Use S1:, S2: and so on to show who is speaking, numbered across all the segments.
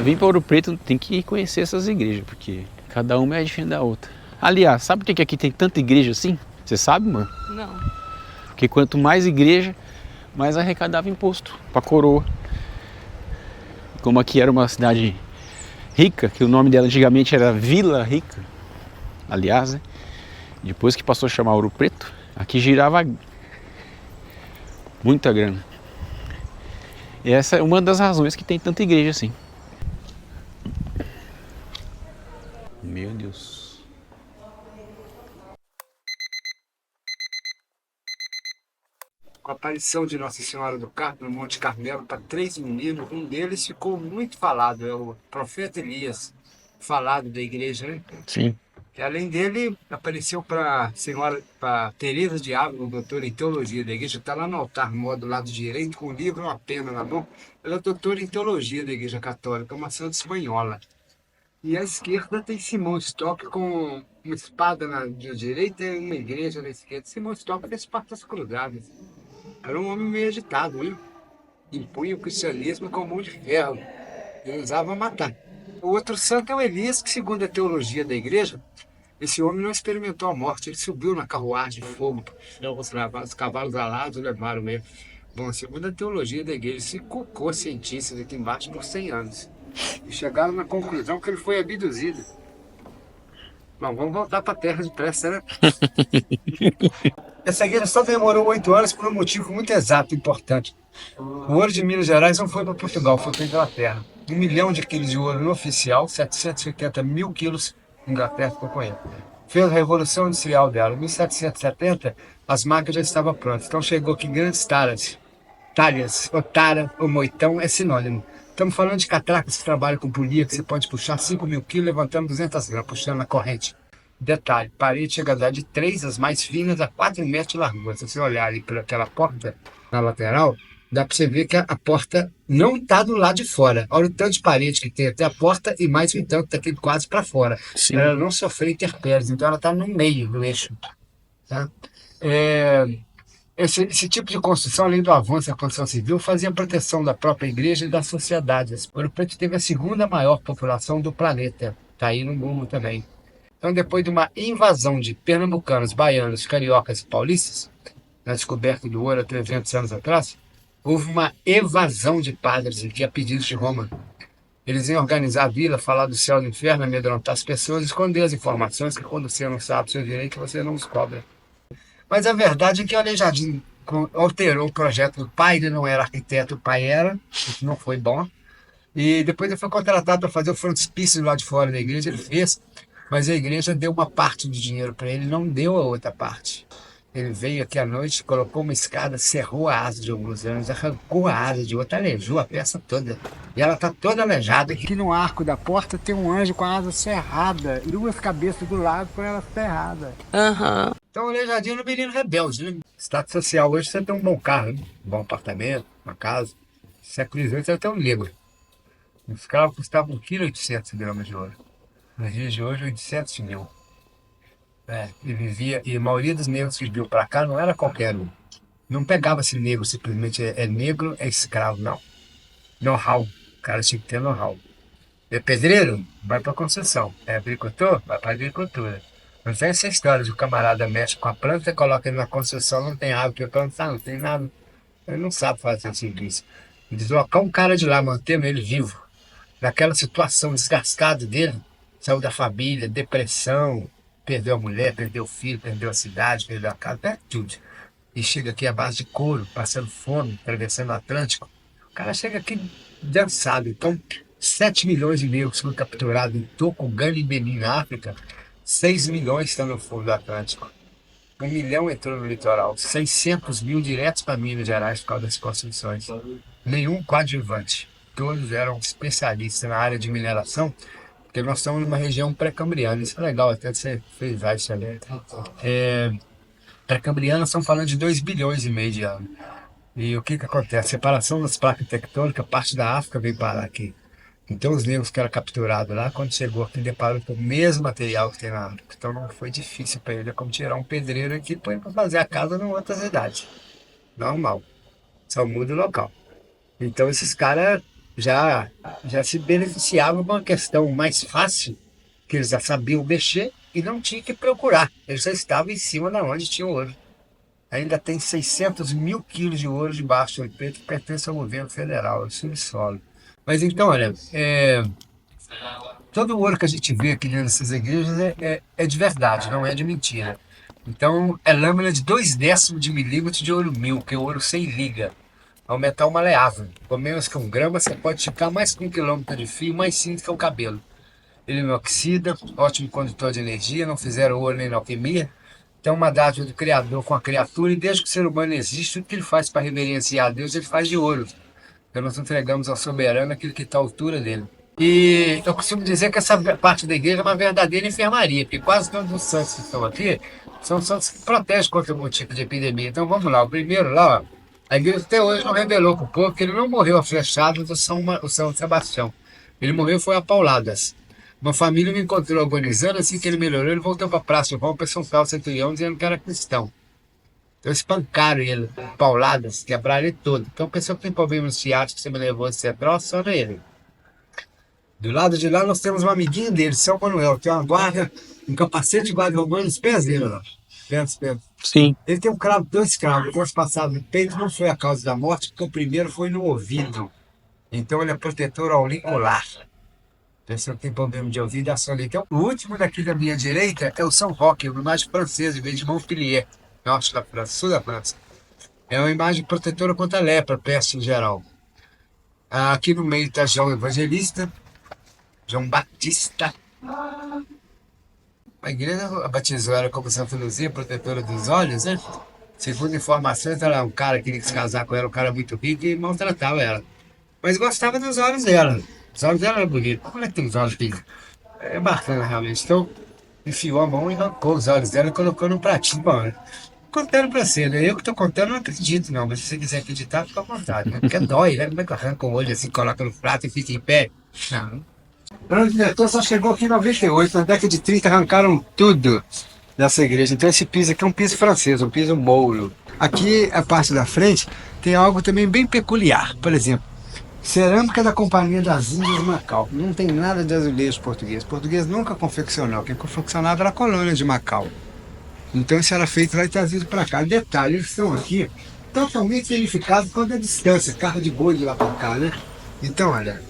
S1: Vim para Ouro Preto, tem que conhecer essas igrejas, porque cada uma é diferente da outra. Aliás, sabe por que aqui tem tanta igreja assim? Você sabe, mano?
S2: Não.
S1: Porque quanto mais igreja, mais arrecadava imposto para coroa. Como aqui era uma cidade rica, que o nome dela antigamente era Vila Rica, aliás, né? Depois que passou a chamar Ouro Preto, aqui girava muita grana. E essa é uma das razões que tem tanta igreja assim. Meu Deus.
S3: Com a aparição de Nossa Senhora do Carmo no Monte Carmelo para 3 meninos, um deles ficou muito falado, é o profeta Elias, falado da igreja, né?
S1: Sim.
S3: E além dele, apareceu para a senhora, para Teresa de Ávila, doutora em teologia da igreja, está lá no altar maior do lado direito, com um livro e uma pena na mão. Ela é doutora em teologia da igreja católica, uma santa espanhola. E à esquerda tem Simão Stock com uma espada na direita e uma igreja na esquerda. Simão Stock tem espartas cruzadas. Era um homem meio agitado, né? Impunha o cristianismo com mão de ferro. Ele usava matar. O outro santo é o Elias, que segundo a teologia da igreja, esse homem não experimentou a morte, ele subiu na carruagem de fogo, os cavalos alados levaram ele. Bom, segundo a teologia da igreja, se cucou cientistas aqui embaixo por 100 anos. E chegaram na conclusão que ele foi abduzido. Bom, vamos voltar para a terra depressa, né? Essa igreja só demorou 8 anos por um motivo muito exato e importante. O ouro de Minas Gerais não foi para Portugal, foi para a Inglaterra. 1 milhão de quilos de ouro no oficial, 780 mil quilos, Inglaterra ficou com ele. Fez a Revolução Industrial dela. Em 1770, as máquinas já estavam prontas. Então chegou aqui grandes talhas, ou tara, ou moitão, é sinônimo. Estamos falando de catracas que trabalham com polia, que você pode puxar 5 mil quilos levantando 200 gramas, puxando na corrente. Detalhe, parede chega a dar de 3, as mais finas, a 4 metros de largura. Se você olhar ali por aquela porta na lateral, dá para você ver que a porta não está do lado de fora. Olha o tanto de parede que tem até a porta e mais um tanto daqui quase para fora.
S1: Sim.
S3: Ela não sofreu intempéries, então ela está no meio do eixo. Tá? Esse tipo de construção, além do avanço da construção civil, fazia proteção da própria igreja e das sociedades. Ouro Preto teve a segunda maior população do planeta. Está aí no mundo também. Então, depois de uma invasão de pernambucanos, baianos, cariocas e paulistas, na descoberta do ouro há 300 anos atrás, houve uma evasão de padres aqui a pedidos de Roma. Eles iam organizar a vila, falar do céu e do inferno, amedrontar as pessoas, esconder as informações que quando você não sabe o seu direito, você não os cobra. Mas a verdade é que o Aleijadinho alterou o projeto do pai, ele não era arquiteto, o pai era, isso não foi bom. E depois ele foi contratado para fazer o frontispício lá de fora da igreja, ele fez, mas a igreja deu uma parte do dinheiro para ele, não deu a outra parte. Ele veio aqui à noite, colocou uma escada, cerrou a asa de alguns anos, arrancou a asa de outra, aleijou a peça toda. E ela está toda aleijada. Aqui no arco da porta tem um anjo com a asa cerrada e 2 cabeças do lado com ela cerrada.
S2: Aham.
S3: Então o Aleijadinho é um menino rebelde, né? Status social hoje você tem um bom carro, né? Um bom apartamento, uma casa. Século XVIII você tem um negro. Um escravo custava 1,8 kg de ouro. Nos dias de hoje, 800 mil. Ele vivia, e a maioria dos negros que viviam para cá não era qualquer um. Não pegava-se negro, simplesmente é negro, é escravo, não. Know-how, o cara tinha que ter know-how. É pedreiro? Vai para a construção. É agricultor? Vai para a agricultura. Não tem essa história de o camarada mexe com a planta e coloca ele na construção, não tem água para plantar, não tem nada. Ele não sabe fazer esse serviço. Deslocar um cara de lá, mantendo ele vivo, naquela situação desgastada dele, saiu da família, depressão, perdeu a mulher, perdeu o filho, perdeu a cidade, perdeu a casa, perdeu tudo. E chega aqui à base de couro, passando fome, atravessando o Atlântico. O cara chega aqui dançado. Então, 7 milhões de negros foram capturados em Tocongana e Benin, na África. 6 milhões estão no fundo do Atlântico. 1 milhão entrou no litoral. 600 mil diretos para Minas Gerais por causa das construções. Nenhum coadjuvante. Todos eram especialistas na área de mineração, porque nós estamos numa região pré-cambriana. Isso é legal, até você frisar isso ali. Pré-cambriana, estamos falando de 2 bilhões e meio de anos. E o que acontece? A separação das placas tectônicas, parte da África veio parar aqui. Então os negros que eram capturados lá, quando chegou aqui, deparou com o mesmo material que tem na África. Então não foi difícil para ele, é como tirar um pedreiro aqui para fazer a casa em outras idades. Normal. Só muda o local. Então esses caras já, já se beneficiavam de uma questão mais fácil, que eles já sabiam mexer e não tinham que procurar. Eles já estavam em cima da onde tinha ouro. Ainda tem 600 mil quilos de ouro debaixo do Ouro Preto que pertence ao governo federal, é subsolo. Mas então, olha, todo o ouro que a gente vê aqui dentro dessas igrejas é de verdade, não é de mentira. Então, é lâmina de 2/10 de milímetro de ouro mil, que é ouro sem liga. É um metal maleável. Com menos que 1 grama, você pode esticar mais que 1 quilômetro de fio, mais simples que o cabelo. Ele não oxida, ótimo condutor de energia, não fizeram ouro nem na alquimia. Tem uma dádiva do Criador com a criatura, e desde que o ser humano existe, tudo que ele faz para reverenciar a Deus, ele faz de ouro. Então nós entregamos ao soberano aquilo que está à altura dele. E eu costumo dizer que essa parte da igreja é uma verdadeira enfermaria, porque quase todos os santos que estão aqui são santos que protegem contra algum tipo de epidemia. Então vamos lá, o primeiro lá, ó, a igreja até hoje não revelou para o povo que ele não morreu a flechada do São Sebastião. Ele morreu foi a pauladas. Uma família me encontrou agonizando, assim que ele melhorou, ele voltou para a Praça João para São Paulo Centurião, dizendo que era cristão. Então espancaram ele, pauladas, quebraram ele todo. Então a pessoa que tem problema no ciático, que você me levou de cedró, só nele. Do lado de lá nós temos um amiguinho dele, São Manuel, que é uma guarda, um capacete de guarda romano nos pés dele, ó. Pés.
S1: Sim.
S3: Ele tem um cravo, 2 cravos, o corpo passado no peito não foi a causa da morte, porque o primeiro foi no ouvido. Então ele é protetor auricular. A pessoa que tem problema de ouvido, a sua Então, o último daqui da minha direita é o São Roque, uma imagem francesa, em vez de Montpellier, norte da França, sul da França. É uma imagem protetora contra a lepra, peste em geral. Aqui no meio está João Evangelista, João Batista. A igreja batizou ela como Santa Luzia, protetora dos olhos, né? Segundo informações, ela um cara que queria se casar com ela, um cara muito rico, e maltratava ela. Mas gostava dos olhos dela. Os olhos dela eram bonitos. Como é que tem os olhos dele? É bacana, realmente. Então, enfiou a mão e arrancou os olhos dela e colocou num pratinho. Bom, contando pra você, né? Eu que tô contando, não acredito, não. Mas se você quiser acreditar, fica à vontade, né? Porque dói, né? Como é que arranca o olho assim, coloca no prato e fica em pé? Não. O diretor só chegou aqui em 98, na década de 30 arrancaram tudo dessa igreja. Então esse piso aqui é um piso francês, um piso mouro. Aqui, a parte da frente, tem algo também bem peculiar. Por exemplo, cerâmica da Companhia das Índias Macau. Não tem nada de azulejo português. O português nunca confeccionou. Quem confeccionava era a colônia de Macau. Então isso era feito lá e trazido para cá. Detalhe, eles estão aqui totalmente verificados quanto a distância, carro de boi de lá para cá, né? Então, olha,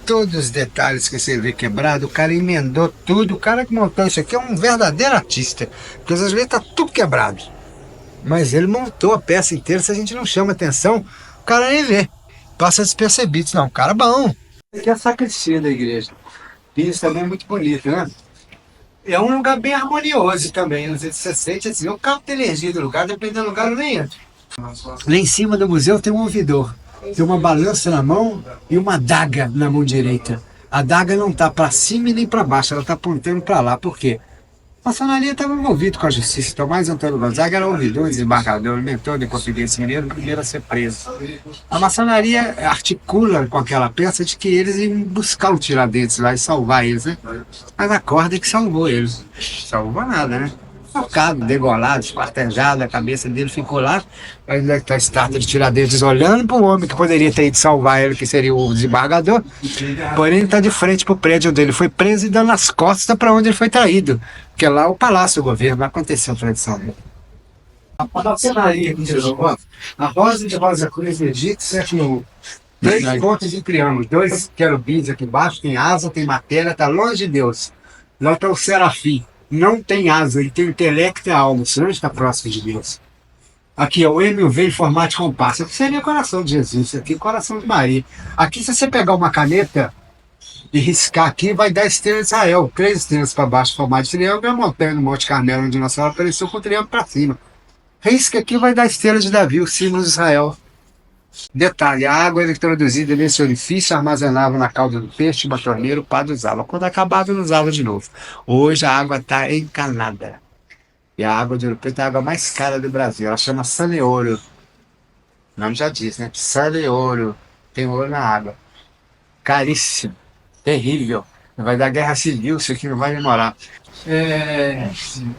S3: todos os detalhes que você vê quebrado, o cara emendou tudo. O cara que montou isso aqui é um verdadeiro artista, porque às vezes tá tudo quebrado. Mas ele montou a peça inteira. Se a gente não chama atenção, o cara nem vê. Passa despercebido. Não, um cara bom. Aqui é a sacristia da igreja. Isso também é muito bonito, né? É um lugar bem harmonioso também. Não sei se você sente assim. O carro tem energia do lugar, dependendo do lugar, eu nem entro. Lá em cima do museu tem um ouvidor. Tem uma balança na mão e uma adaga na mão direita. A adaga não está para cima e nem para baixo, ela está apontando para lá. Por quê? A maçonaria estava envolvida com a justiça. Tomás Antônio Gonzaga era ouvidor, desembargador, mentor de Confidência Mineiro, o primeiro a ser preso. A maçonaria articula com aquela peça de que eles iam buscar o Tiradentes lá e salvar eles, né? Mas a corda é que salvou eles. Salvou nada, né? Focado, degolado, esquartejado, a cabeça dele ficou lá. Aí está a estátua de Tiradentes olhando para o homem que poderia ter ido salvar ele, que seria o desembargador. Porém, ele está de frente para o prédio onde ele foi preso e dando as costas para onde ele foi traído. Que é lá o Palácio do Governo, vai acontecer a tradição dele. A maçonaria aqui de João, a rosa de Rosa Cruz do Egito, século 3 pontos de triângulo, 2 querubins aqui embaixo, tem asa, tem matéria, está longe de Deus. Lá está o serafim. Não tem asa, ele tem intelecto e alma, senão está próximo de Deus. Aqui é o M, o V em formato de compasso. Aqui seria o coração de Jesus, aqui é o coração de Maria. Aqui, se você pegar uma caneta e riscar aqui, vai dar a estrela de Israel. 3 estrelas para baixo, formato de triângulo, e a montanha do Monte Carmelo, onde Nossa Senhora apareceu com o triângulo para cima. Risca aqui, vai dar a estrela de Davi, o símbolo de Israel. Detalhe, a água era introduzida nesse orifício, armazenava na cauda do peixe, uma torneira, o padre usava. Quando acabava, ele usava de novo. Hoje a água está encanada. E a água de Ouro Preto é a água mais cara do Brasil. Ela chama Saneouro. O nome já diz, né? Saneouro. Tem ouro na água. Caríssimo. Terrível. Vai dar guerra civil, isso aqui não vai demorar.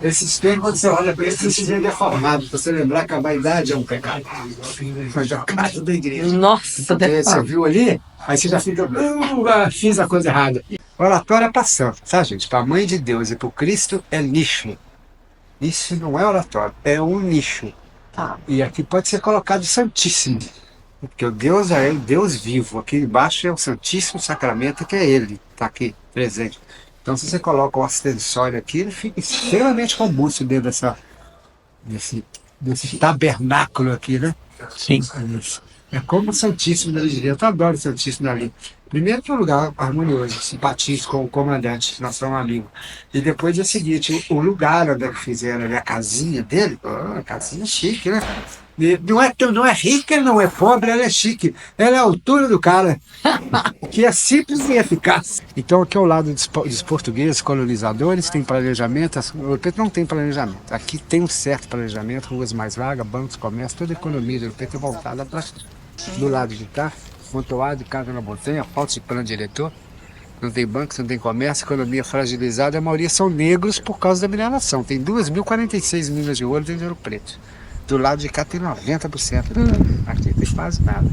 S3: Esse espelho, quando você olha para ele, você se vê deformado. Pra você lembrar que a vaidade é um pecado. Foi jogado da igreja.
S2: Nossa,
S3: Porque você viu ali, aí você já fica, fiz a coisa errada. O oratório é para santo, sabe, gente? Para a mãe de Deus e para o Cristo é nicho. Isso não é oratório, é um nicho.
S2: Tá.
S3: E aqui pode ser colocado Santíssimo. Porque o Deus é ele, Deus vivo. Aqui embaixo é o Santíssimo Sacramento, que é ele, está aqui, presente. Então, se você coloca o ostensório aqui, ele fica extremamente robusto dentro desse tabernáculo aqui, né?
S1: Sim.
S3: É como o Santíssimo da Igreja. Eu adoro o Santíssimo dali. Primeiro que é um lugar harmonioso, simpatizo com o comandante, nós somos amigos. E depois é o seguinte, o lugar onde fizeram ali, a casinha dele, a casinha chique, né? E não é rica, não é pobre, ela é chique. Ela é a altura do cara, que é simples e eficaz. Então aqui ao lado dos portugueses colonizadores tem planejamento, o Ouro Preto não tem planejamento. Aqui tem um certo planejamento, ruas mais largas, bancos, comércio, toda a economia do Ouro Preto é voltada para do lado de cá. Montoado de casa na montanha, falta de plano diretor, não tem bancos, não tem comércio, economia fragilizada, a maioria são negros por causa da mineração. Tem 2.046 minas de ouro dentro de Ouro Preto. Do lado de cá tem 90%. Aqui tem quase nada.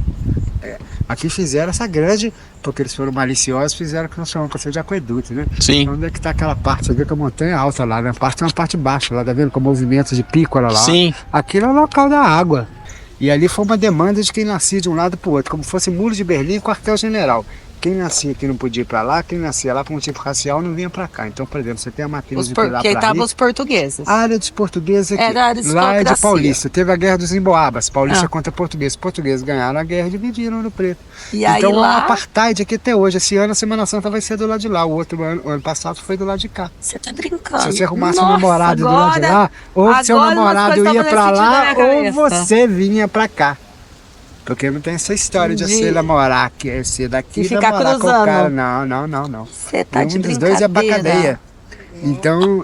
S3: Aqui fizeram essa grande, porque eles foram maliciosos, fizeram o que nós chamamos de aqueduto, né?
S1: Sim.
S3: Onde é que está aquela parte? Você vê que a montanha é alta lá, né? A parte é uma parte baixa lá, tá vendo? Com movimentos de pico, olha lá.
S1: Sim.
S3: Aquilo é o local da água. E ali foi uma demanda de quem nascia de um lado para o outro, como fosse Muro de Berlim e quartel-general. Quem nascia aqui não podia ir para lá, quem nascia lá por motivo racial não vinha para cá. Então, por exemplo, você tem a matriz de Pilar
S2: porque aí estavam os portugueses.
S3: a área dos portugueses aqui.
S2: Era a área de
S3: lá é de
S2: escrocracia.
S3: Paulista. Teve a Guerra dos Emboabas, Paulista contra portugueses. Os portugueses ganharam a guerra e dividiram no preto.
S2: E aí
S3: então,
S2: lá-
S3: é um apartheid aqui até hoje. Esse ano a Semana Santa vai ser do lado de lá. O ano passado foi do lado de cá.
S2: Você tá brincando.
S3: Se você arrumasse um
S2: Nossa,
S3: namorado do lado de lá, ou seu
S2: agora umas
S3: namorado
S2: coisas
S3: ia
S2: tavam
S3: pra
S2: nesse
S3: lá,
S2: sentido na
S3: ou
S2: minha cabeça.
S3: você vinha pra cá. Porque não tem essa história de
S2: Entendi.
S3: você namorar, que é ser daqui
S2: E
S3: e
S2: ficar
S3: namorar com o
S2: cruzando.
S3: cara. Não.
S2: Você tá de
S3: Um dos dois é pra
S2: brincadeira.
S3: cadeia. Então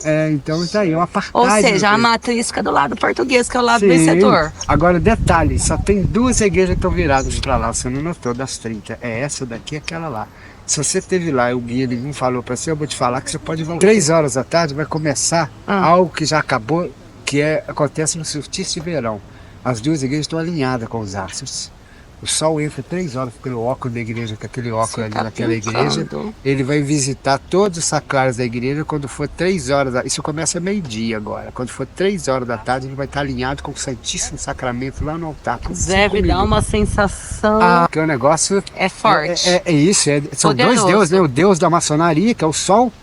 S3: tá aí, um apartheid.
S2: Ou seja,
S3: no
S2: a
S3: Preto.
S2: matriz fica do lado português, que é o lado
S3: Sim.
S2: vencedor.
S3: Agora, detalhe, só tem 2 igrejas que estão viradas pra lá, você não notou, das 30. É essa daqui e aquela lá. Se você esteve lá e o guia ninguém falou pra você, eu vou te falar que você pode voltar. 3 horas da tarde vai começar algo que já acabou, acontece no solstício de verão. As 2 igrejas estão alinhadas com os astros. O sol entra 3 horas pelo óculo da igreja, que é aquele óculo ali
S2: tá
S3: naquela igreja.
S2: brincando.
S3: Ele vai visitar todos os sacrários da igreja quando for 3 horas. Isso começa meio-dia agora. Quando for 3 horas da tarde, ele vai estar alinhado com o Santíssimo Sacramento lá no altar. Com 5
S2: Deve dar
S3: minutos.
S2: uma sensação.
S3: Que é um negócio.
S2: É forte.
S3: É isso. São
S2: Poderoso.
S3: 2 deuses, né? O deus da maçonaria, que é o sol.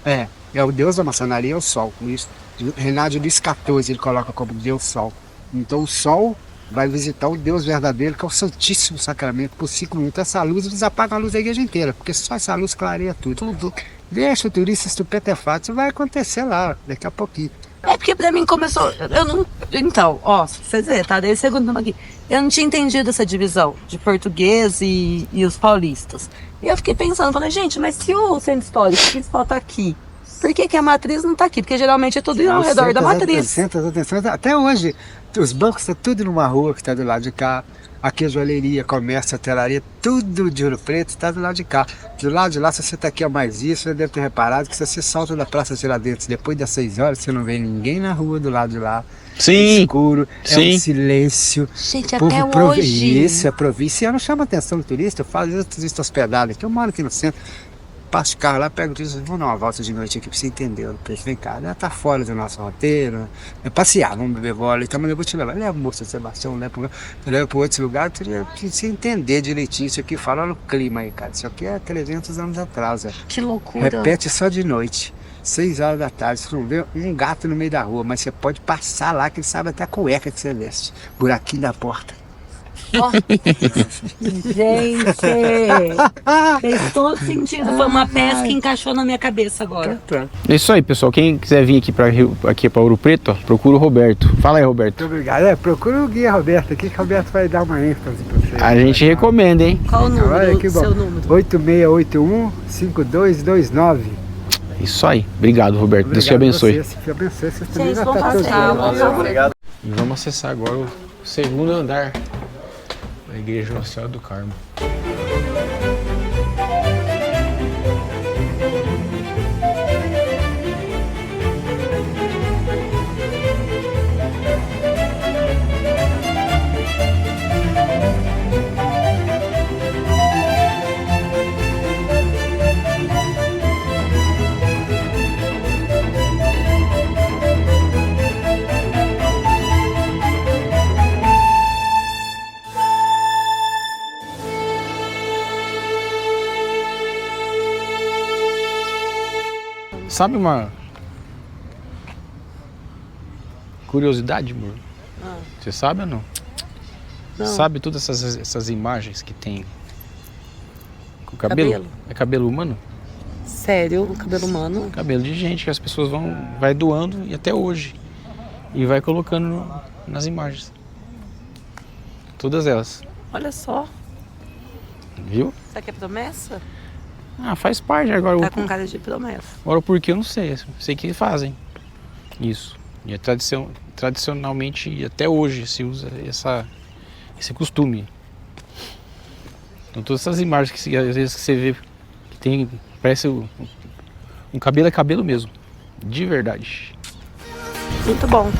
S3: É o deus da maçonaria, é o sol. Isso. Renato Luís XIV ele coloca como deus sol. Então o sol vai visitar o Deus verdadeiro, que é o Santíssimo Sacramento, por 5 minutos. Essa luz, eles apagam a luz da igreja inteira, porque só essa luz clareia tudo. Deixa o turista estupefato, isso vai acontecer lá, daqui a pouquinho.
S2: É porque pra mim começou. Eu não. Então, ó, vocês verem, tá? Desde o segundo aqui. Eu não tinha entendido essa divisão de português e os paulistas. E eu fiquei pensando, falei, gente, mas se o centro histórico principal tá aqui, por que a matriz não tá aqui? Porque geralmente é tudo ao redor da matriz.
S3: Até hoje, os bancos estão tudo numa rua que está do lado de cá. Aqui a joalheria, comércio, hotelaria, tudo de Ouro Preto está do lado de cá. Do lado de lá, se você está aqui a mais isso, você deve ter reparado que se você salta da Praça Tiradentes depois das 6 horas, você não vê ninguém na rua do lado de lá.
S1: Sim.
S3: Escuro, é
S1: Sim.
S3: um silêncio.
S2: Gente,
S3: O povo
S2: até hoje.
S3: Isso, é província. Eu não chamo a atenção do turista, eu falo do turista hospedado aqui. Eu moro aqui no centro. Passo de carro lá, pego o turista, vamos dar uma volta de noite aqui pra você entender. O preço, vem cá, né? Tá fora do nosso roteiro. É passear, vamos beber bola. Então, mas eu vou te levar. Leva o moço Sebastião, leva para outro lugar, pra você entender direitinho isso aqui. Fala, olha o clima aí, cara. Isso aqui é 300 anos atrás.
S2: Que loucura.
S3: Repete só de noite. 6 horas da tarde, você não vê um gato no meio da rua, mas você pode passar lá que ele sabe até a cueca que você veste. Buraquinho da porta.
S2: Ó. Gente, fez todo sentido. Foi uma peça que encaixou na minha cabeça agora.
S1: É isso aí, pessoal. Quem quiser vir aqui para Ouro Preto, ó, procura o Roberto. Fala aí, Roberto.
S3: Muito obrigado. Procura o guia Roberto aqui, que o Roberto vai dar uma ênfase pra você.
S1: A gente recomenda, hein?
S2: Qual o número?
S3: Olha que bom.
S2: Seu número?
S3: 8681-5229.
S1: Isso aí. Obrigado, Roberto. Deus te abençoe.
S3: Deus te abençoe. Vocês também
S2: Gente,
S3: vai
S2: vamos
S3: estar todos
S2: passear.
S3: bem.
S4: Obrigado.
S1: E vamos acessar agora o segundo andar da Igreja Nossa Senhora do Carmo. Sabe uma curiosidade, amor?
S2: Ah,
S1: Você sabe ou não?
S2: não.
S1: Sabe todas essas imagens que tem com cabelo?
S2: Cabelo?
S1: É cabelo humano?
S2: Sério, o cabelo humano?
S1: Cabelo de gente que as pessoas vai doando e até hoje. E vai colocando nas imagens. Todas elas.
S2: Olha só.
S1: Viu?
S2: Será que é promessa?
S1: Ah, faz parte agora.
S2: Tá com cara de promessa.
S1: Agora o porquê eu não sei. Sei que fazem isso. E é tradicionalmente até hoje se usa esse costume. Então todas essas imagens que às vezes que você vê que tem, parece um cabelo é cabelo mesmo. De verdade.
S2: Muito bom.